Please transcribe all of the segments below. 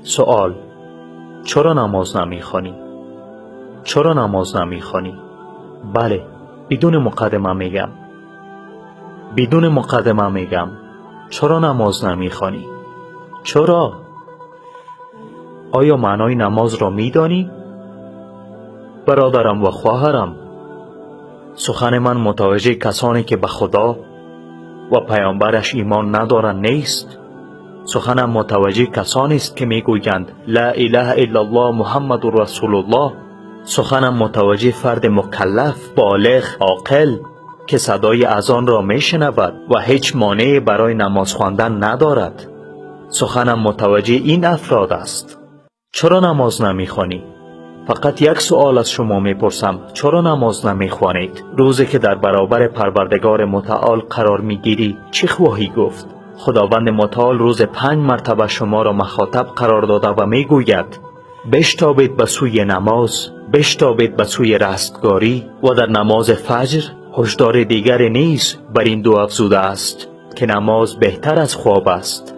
سوال: چرا نماز نمیخوانی؟ چرا نماز نمیخوانی؟ بله، بدون مقدمه میگم. بدون مقدمه میگم. چرا نماز نمیخوانی؟ چرا؟ آیا معنای نماز را میدانی؟ برادرم و خواهرم، سخن من متوجه کسانی که به خدا و پیامبرش ایمان ندارند نیست. سخنم متوجه کسانی است که میگویند لا اله الا الله محمد رسول الله. سخنم متوجه فرد مکلف، بالغ، عاقل که صدای اذان را میشنود و هیچ مانعی برای نماز خواندن ندارد. سخنم متوجه این افراد است. چرا نماز نمیخوانی؟ فقط یک سوال از شما میپرسم: چرا نماز نمیخوانید؟ روزی که در برابر پروردگار متعال قرار میگیری چی خواهی گفت؟ خداوند متعال روز 5 مرتبه شما را مخاطب قرار داده و میگوید بشتابید به سوی نماز، بشتابید به سوی رستگاری. و در نماز فجر هشدار دیگری نیز بر این دو افزوده است که نماز بهتر از خواب است.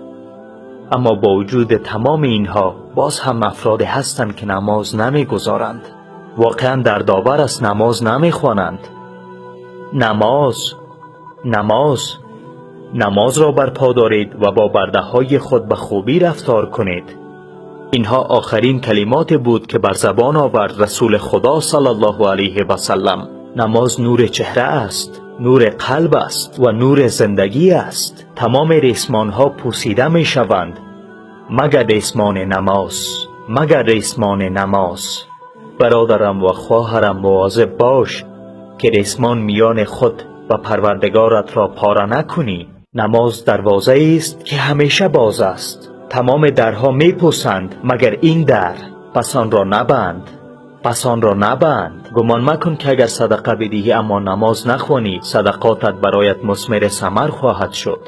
اما با وجود تمام اینها باز هم افرادی هستند که نماز نمیگذارند. واقعا در داور است نماز نمیخوانند. نماز را برپا دارید و با برده های خود به خوبی رفتار کنید. اینها آخرین کلمات بود که بر زبان آورد رسول خدا صلی الله علیه و سلم. نماز نور چهره است، نور قلب است و نور زندگی است. تمام ریسمان ها پوسیده می شوند مگر ریسمان نماز. برادرم و خواهرم، مواظب باش که ریسمان میان خود و پروردگارت را پاره نکنی. نماز دروازه است که همیشه باز است. تمام درها میپوسند مگر این در، پس آن را نبند. گمان مکن که اگر صدقه بدهی اما نماز نخوانی صدقاتت برایت مثمر ثمر خواهد شد.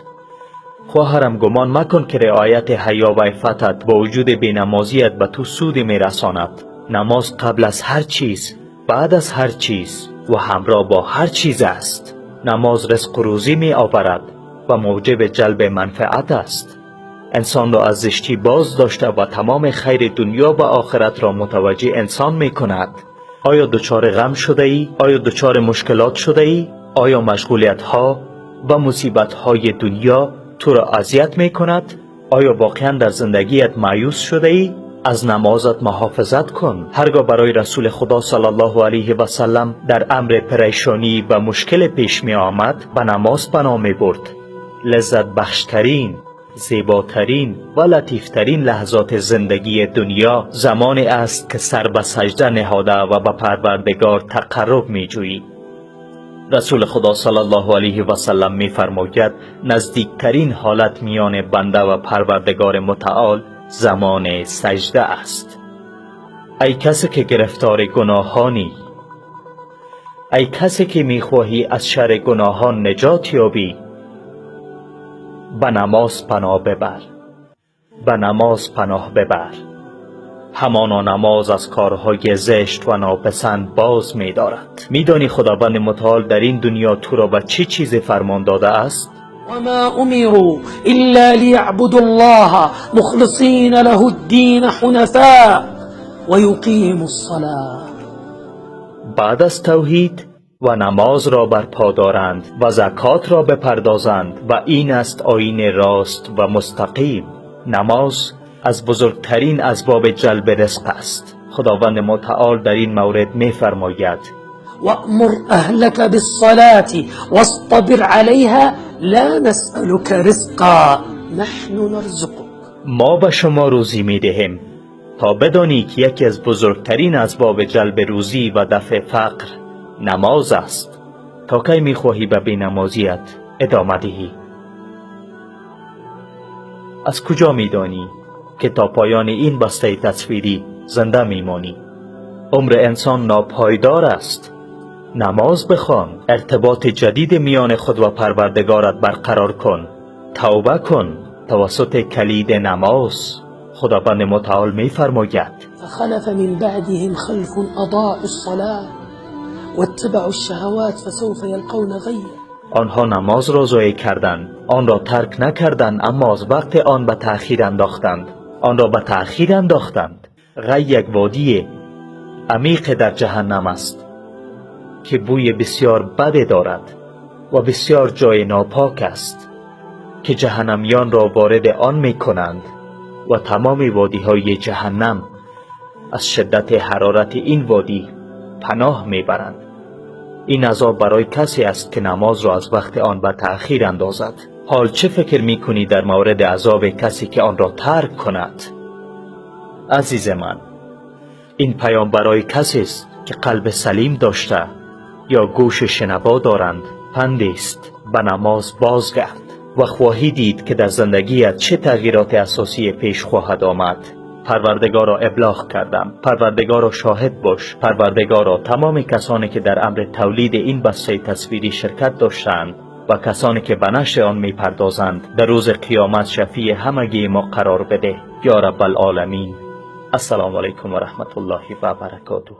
خواهرم، گمان مکن که رعایت حیا و عفتت با وجود بینمازیت به تو سودی میرساند. نماز قبل از هر چیز، بعد از هر چیز و همراه با هر چیز است. نماز رزق و روزی می آورد و موجب جلب منفعت است. انسان را از زشتی باز داشته و تمام خیر دنیا و آخرت را متوجه انسان می کند. آیا دچار غم شده ای؟ آیا دچار مشکلات شده ای؟ آیا مشغولیت ها و مصیبت های دنیا تو را اذیت می کند؟ آیا واقعا در زندگیت مایوس شده ای؟ از نمازت محافظت کن. هرگاه برای رسول خدا صلی الله علیه و سلم در امر پریشانی و مشکل پیش می آمد به نماز پناه می برد. لذت بخشترین، زیباترین و لطیفترین لحظات زندگی دنیا زمانی است که سر به سجده نهاده و به پروردگار تقرب می جویی. رسول خدا صلی الله علیه و سلم می فرماید نزدیکترین حالت میان بنده و پروردگار متعال زمان سجده است. ای کسی که گرفتار گناهانی، ای کسی که می خواهی از شر گناهان نجات یابی، به نماز پناه ببر. همانا نماز از کارهای زشت و ناپسند باز می دارد. می دانی خداوند متعال در این دنیا تو را به چه چیزی فرمان داده است؟ وما امروا الا ليعبدوا الله مخلصین له الدین حنفاء ويقيموا الصلاة. بعد از توحید و نماز را برپا دارند و زکات را بپردازند و این است آیین راست و مستقیم. نماز از بزرگترین اسباب جلب رزق است. خداوند متعال در این مورد می فرماید وأمر أهلك بالصلاة واصطبر عليها لا نسألك رزقا نحن نرزقك. ما به شما روزی می دهیم تا بدانی که یکی از بزرگترین اسباب جلب روزی و دفع فقر نماز است. تا کی می خواهی به بی‌نمازیت ادامه دهی؟ از کجا می دانی که تا پایان این بسته تصویری زنده می مانی؟ عمر انسان ناپایدار است. نماز بخوان. ارتباط جدید میان خود و پروردگارت برقرار کن. توبه کن توسط کلید نماز. خداوند متعال می فرماید فخلف من بعدهم خلف اضاعوا الصلاة واتبعوا الشهوات فسوف يلقون غيا. آنها نماز را ضایع کردند، آن را ترک نکردند، اما از وقت آن به تأخیر انداختند. آن را به تأخیر انداختند. غی یک وادی عمیق در جهنم است که بوی بسیار بد دارد و بسیار جای ناپاک است که جهنمیان را وارد آن می کنند و تمام وادی های جهنم از شدت حرارت این وادی پناه می برند. این عذاب برای کسی است که نماز را از وقت آن به تأخیر اندازد. حال چه فکر می کنی در مورد عذاب کسی که آن را ترک کند؟ عزیز من، این پیام برای کسی است که قلب سلیم داشته یا گوش شنوا دارند. پندی است: به نماز بازگرد و خواهی دید که در زندگیت چه تغییرات اساسی پیش خواهد آمد. پروردگارا ابلاغ کردم. پروردگارا شاهد باش. پروردگارا تمام کسانی که در امر تولید این بسته تصویری شرکت داشتند و کسانی که به نشر آن می پردازند در روز قیامت شفیع همگی ما قرار بده یا رب العالمین. السلام علیکم و رحمت الله و برکاته.